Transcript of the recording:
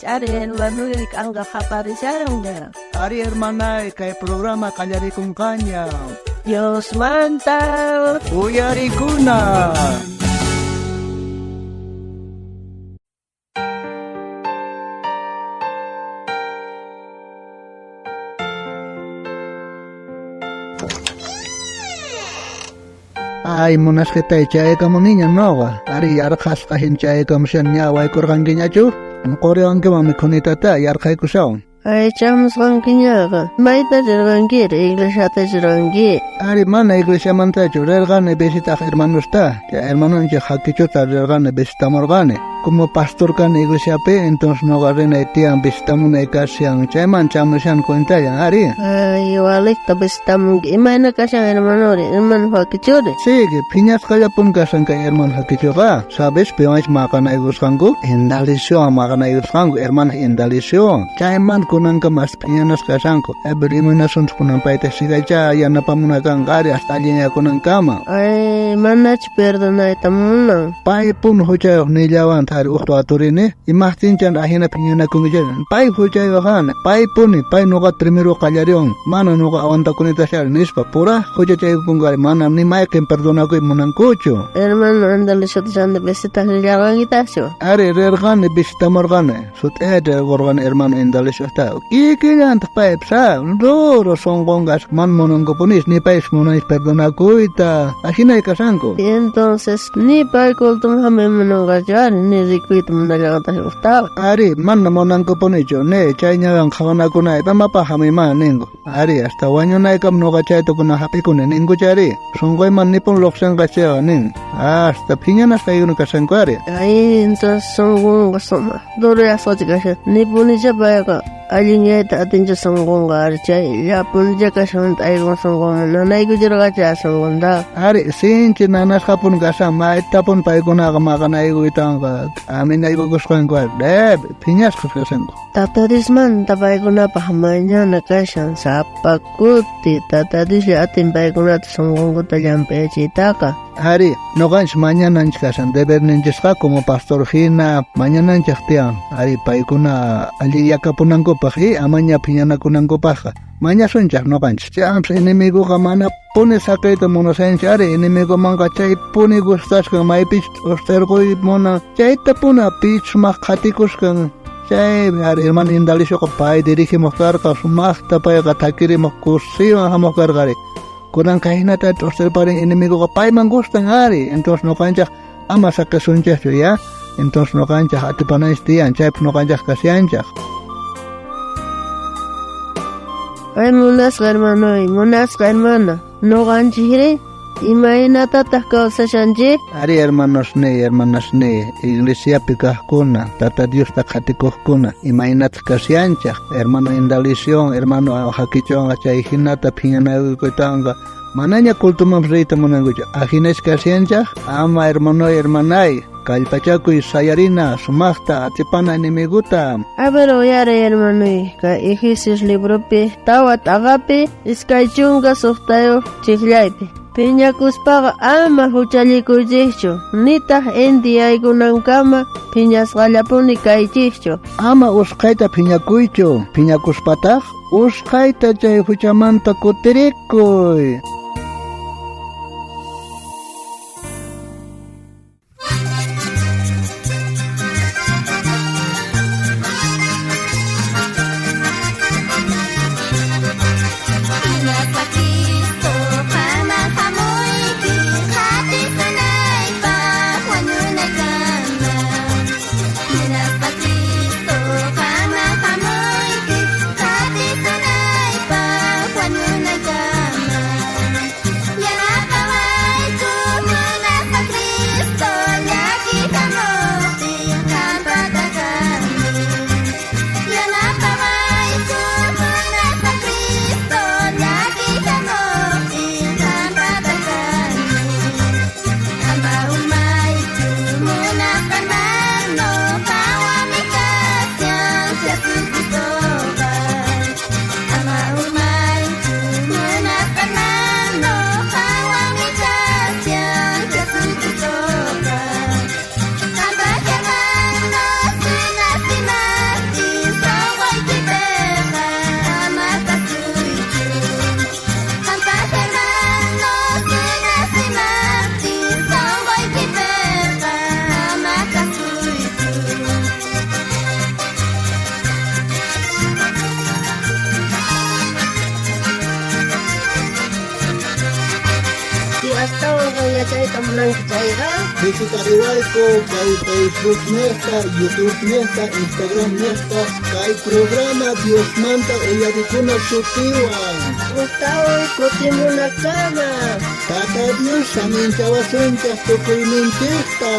Ari hermano y anga aparecieron ya. Ari hermana que programa Kallari con Caña. Dios manta. Uyarikuna. Ay, monasqueta echae como niña noga. Ari arjas kahin chae como shanya wai kurganginya chu. Korean que mami konitata yarkai kusao. Ay, chamos ranquiñaga. Maita jirangir, iglesia te jirangir. Ari mana iglesia manta chu rergane besita hermano está. Ya hermano en jaquichota rergane besita morgane. Como pastor kan iglesia pe, entonces no garrena etian besitamos na ikasian. Chaiman chamushan cuenta ya, Ari. Ay, igual que besitamos. Imagina que hermano jaquichore. Sí, que piñas kaya pun kasan ka hermano jaquichoga. Sabes, peones makana iguskangu. Endalisyo makana iguskangu. Hermano endalisyo. Chaiman kunan ka mas piñanas kasanko. Ebrimina suns kunan paite sigacha ya napamuna kan gari hasta linya kunan kama. Ay, manach perdona itamuna. Pai pun hocha nilawan thar ukto aturine. Imahtin chan ahina piñana kungijan. Pai hocha yohan. Pai puni. Pai noga primero kallarion. Mana noga awanta kunita shar nispa. Pura hocha chay kungari. Mana ni mai ken perdona ko imunan kucho. Hermano andalisyo tjande besita lilawan itasyo. Are rergane bisita morgane. Sut ede gorgane hermano endalisyo ta. Kiki ant pai psa. Doro songongas man monongo ponis ni pai monois perdona kuita. Ahina ikasanko. Y entonces ni pai koltum hame monogajar ni rikuit munagata gustaba. Ari man monongo ponicho ne chainya gan khawana kuna ita mapa hame ma nengo. Ari hasta waño na ikam no gachay to kuna happy kuna nengo chari. Songoy man nipon loksan gacheo nen. Hasta piñana hasta yuno kasanko ari. Ay entonces songonga soma. Doro ya sochi gashe. Ni punija bayaka. Alinya ta atinja songonga archay. Ya punija kasan taigon songonga. Nanay gujira gacha songonda. Ari sinchi nanas kapun gasa ma itapon paikuna kamakana igu itanga. Amin na igu kuskanko ari. Deb piñas kuskasanko. Tatarisman tapaykuna pahamañana kashan sapakuti tataris atin paykuna songonguta llampechitaka. Ari, no ganch mañana kasan deber ninchesqa como pastor hina mañana chaktian. Ari paykuna ali yakapunanko paji amaña piñana kunanko paja. Maña sunchak no ganch. Chams enemigo gamana pone sacaita monosencha ari enemigo manga chay pone gustas kan maipich ostergo mona chayta puna pich makatikus kan. Chay hermano indalisyo ko pai dirige mokar ka sumasta pai ka takiri mokusi mokar gari. Kurang kahina ta toster paring enemigo ko pai mangusta ngari. Entonces no kancha ama sakka suncha ya. Entonces no kancha hati panais tian chay no kancha kasiancha. Ay munas hermana. No ganchire. Imagínate cosas shanji. Ari hermanas ne, iglesia pikahkuna, tata Dios takhatikujkuna. Imagínate kasiancha, hermano indalición, hermano hakichon achayhinata piñanagu kutanga. Mananya kultumam reita monangucha. Ajines kasiancha, ama hermanay. Kalpachaku y sayarina, sumasta, atipana enemiguta. A ver, oyare hermano, ka ijisis libropi, tawat agapi, iskaychunga softayo chiklaypi. Piñakuspaqa ama huchallikuychikchu. Nitaq inti yaykunankama piñasqallapuni kaychikchu. Ama usqayta piñakuychu. Piñakuspataq usqayta chay huchamanta kutirikuy. chayta munanki chayqa Visitariwayku kay Facebook nesta, YouTube nesta, Instagram nesta, kay programa Dios manta uyarikuna shutiwan. Gustavo kutimunakama. Tata Dios aminchawasunchas tukuyninchikta.